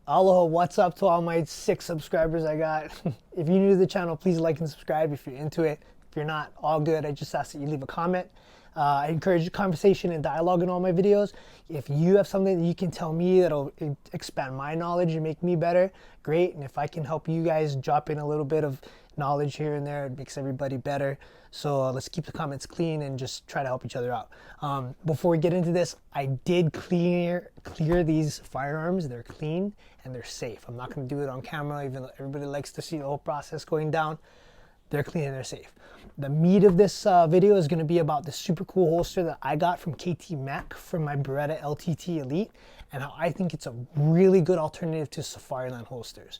Aloha, what's up to all my 6 subscribers I got? If you're new to the channel, please like and subscribe if you're into it. If you're not, all good. I just ask that you leave a comment. I encourage conversation and dialogue in all my videos. If you have something that you can tell me that'll expand my knowledge and make me better, great. And if I can help you guys drop in a little bit of knowledge here and there, it makes everybody better. So let's keep the comments clean and just try to help each other out. Before we get into this, I did clear these firearms. They're clean and they're safe. I'm not going to do it on camera, even though everybody likes to see the whole process going down. They're clean and they're safe. The meat of this video is going to be about this super cool holster that I got from KT-MECH from my Beretta LTT Elite, and how I think it's a really good alternative to Safariland holsters.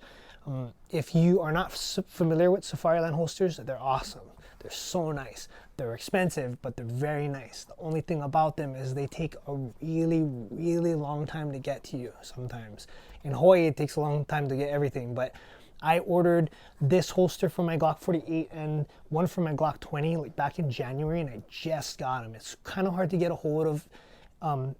If you are not familiar with Safariland holsters, they're awesome. They're so nice. They're expensive, but they're very nice. The only thing about them is they take a really, really long time to get to you sometimes. In Hawaii, it takes a long time to get everything, but I ordered this holster for my Glock 48 and one for my Glock 20 like back in January, and I just got them. It's kind of hard to get a hold of,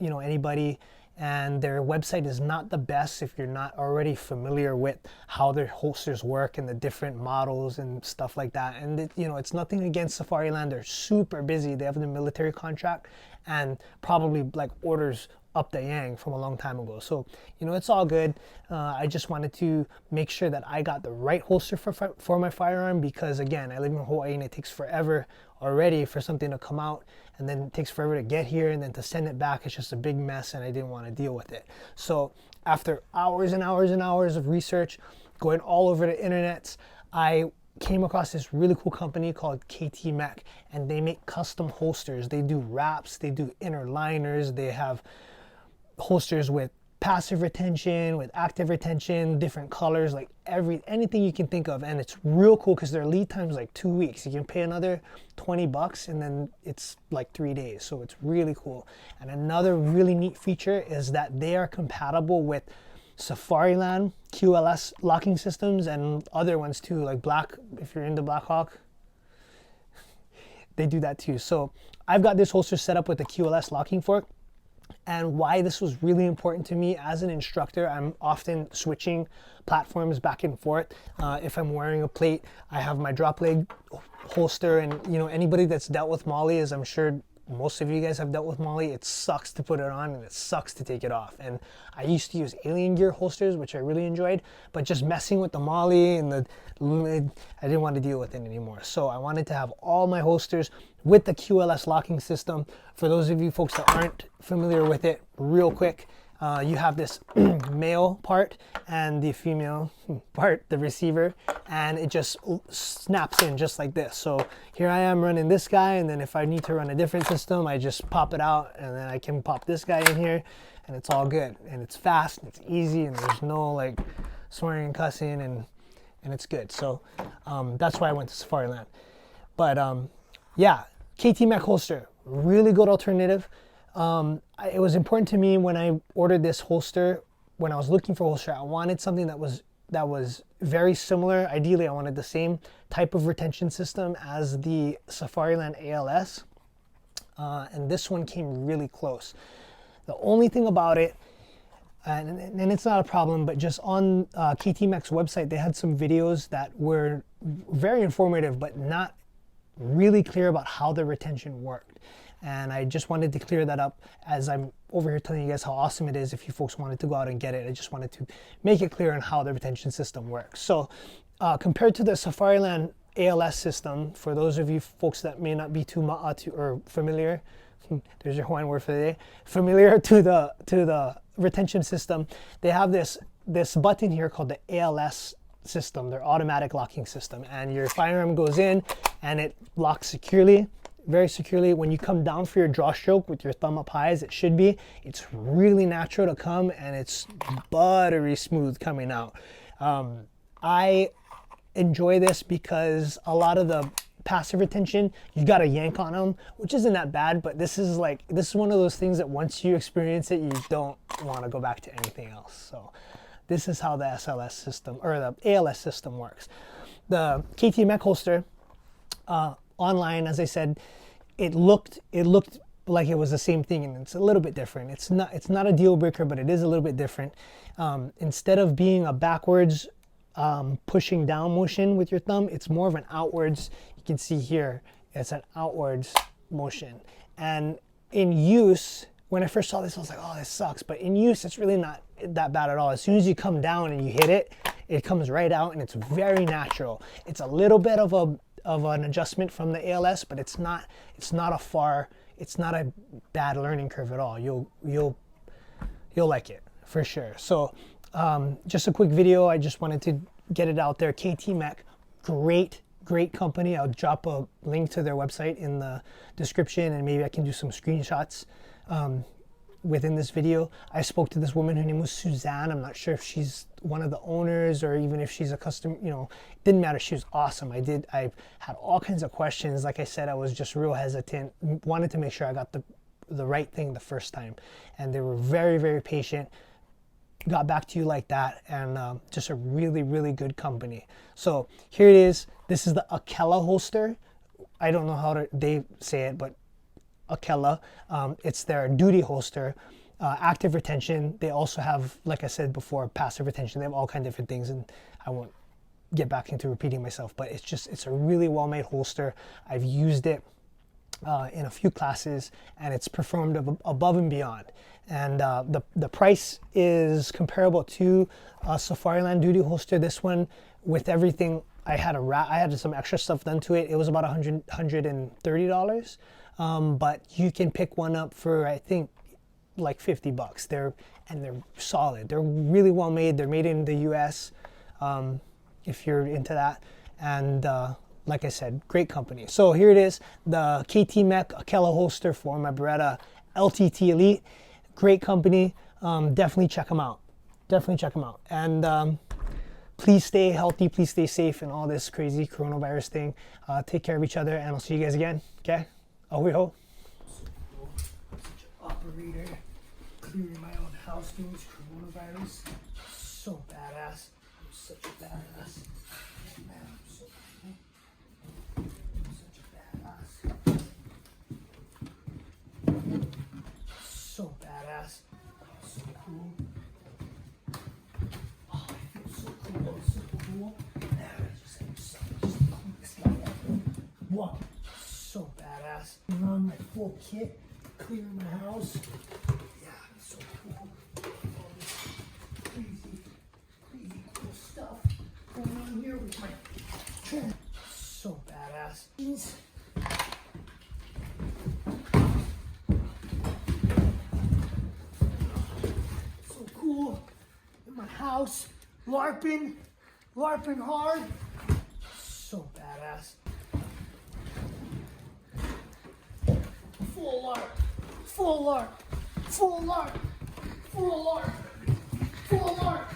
anybody, and their website is not the best if you're not already familiar with how their holsters work and the different models and stuff like that. And it's nothing against Safariland. They're super busy. They have the military contract and probably like orders up the yang from a long time ago. So, it's all good. I just wanted to make sure that I got the right holster for my firearm, because again, I live in Hawaii and it takes forever already for something to come out, and then it takes forever to get here, and then to send it back, it's just a big mess, and I didn't want to deal with it. So after hours and hours and hours of research, going all over the internets, I came across this really cool company called KT-MECH, and they make custom holsters. They do wraps, they do inner liners, they have holsters with passive retention, with active retention, different colors, like anything you can think of. And it's real cool because their lead time is like 2 weeks. You can pay another $20 and then it's like 3 days. So it's really cool. And another really neat feature is that they are compatible with Safariland, Qls Locking Systems, and other ones too, like if you're into Blackhawk, they do that too. So I've got this holster set up with the QLS locking fork. And why this was really important to me as an instructor, I'm often switching platforms back and forth. If I'm wearing a plate, I have my drop leg holster, and anybody that's dealt with Molly, as I'm sure most of you guys have dealt with Molly, it sucks to put it on and it sucks to take it off. And I used to use Alien Gear holsters, which I really enjoyed, but just messing with the Molly and I didn't want to deal with it anymore. So I wanted to have all my holsters with the QLS locking system. For those of you folks that aren't familiar with it, real quick, you have this male part and the female part, the receiver, and it just snaps in just like this. So here I am running this guy, and then if I need to run a different system, I just pop it out, and then I can pop this guy in here, and it's all good. And it's fast, and it's easy, and there's no like swearing and cussing, and it's good. So that's why I went to Safariland. But yeah, KT-MECH holster, really good alternative. It was important to me when I ordered this holster, when I was looking for a holster, I wanted something that was very similar. Ideally, I wanted the same type of retention system as the Safariland ALS, and this one came really close. The only thing about it, and it's not a problem, but just on KT-MECH's website, they had some videos that were very informative, but not really clear about how the retention worked. And I just wanted to clear that up as I'm over here telling you guys how awesome it is. If you folks wanted to go out and get it, I just wanted to make it clear on how the retention system works. So compared to the Safariland ALS system, for those of you folks that may not be too or familiar, there's your Hawaiian word for the day, familiar to the retention system, they have this button here called the ALS system, their automatic locking system, and your firearm goes in and it locks securely, very securely. When you come down for your draw stroke with your thumb up high, as it should be, it's really natural to come, and it's buttery smooth coming out. I enjoy this because a lot of the passive retention, you got to yank on them, which isn't that bad, but this is one of those things that once you experience it, you don't want to go back to anything else. So this is how the SLS system, or the ALS system, works. The KT-MECH holster, online, as I said, it looked like it was the same thing, and it's a little bit different. It's not a deal breaker, but it is a little bit different. Instead of being a backwards pushing down motion with your thumb, it's more of an outwards. You can see here, it's an outwards motion. And in use, when I first saw this, I was like, oh, this sucks. But in use, it's really not that bad at all. As soon as you come down and you hit it, it comes right out, and it's very natural. It's a little bit of an adjustment from the ALS, but it's not a bad learning curve at all. You'll like it for sure. So just a quick video. I just wanted to get it out there. KT-MECH, great company. I'll drop a link to their website in the description, and maybe I can do some screenshots within this video. I spoke to this woman. Her name was Suzanne. I'm not sure if she's one of the owners or even if she's a customer. You know, didn't matter. She was awesome. I had all kinds of questions. Like I said, I was just real hesitant. Wanted to make sure I got the right thing the first time, and they were very patient. Got back to you like that, and just a really good company. So here it is. This is the AKELA holster. I don't know how they say it, but AKELA. It's their duty holster. Active retention. They also have, like I said before, passive retention. They have all kinds of different things, and I won't get back into repeating myself, but it's a really well-made holster. I've used it in a few classes, and it's performed above and beyond. And the price is comparable to a Safariland duty holster. This one, with everything, I had some extra stuff done to it. It was about $130. But you can pick one up for, I think, like $50. They're solid. They're really well made. They're made in the US, if you're into that. And like I said, great company. So here it is, the KT-MECH AKELA holster for my Beretta LTT Elite. Great company. Definitely check them out. And please stay healthy, please stay safe in all this crazy coronavirus thing. Take care of each other, and I'll see you guys again. Okay? Ahuiho. Such an operator, clearing my own house during this coronavirus. So badass. I'm such a badass. Man, I'm so cool. I'm such a badass. So badass. So cool. Oh, I feel so cool. So cool. Wow. So badass. On my full kit, clearing my house. Yeah, it's so cool. All this crazy cool stuff going on here with my trim. So badass. So cool. In my house, LARPing hard. So badass. Full LARP, full LARP, full LARP, full LARP, full LARP.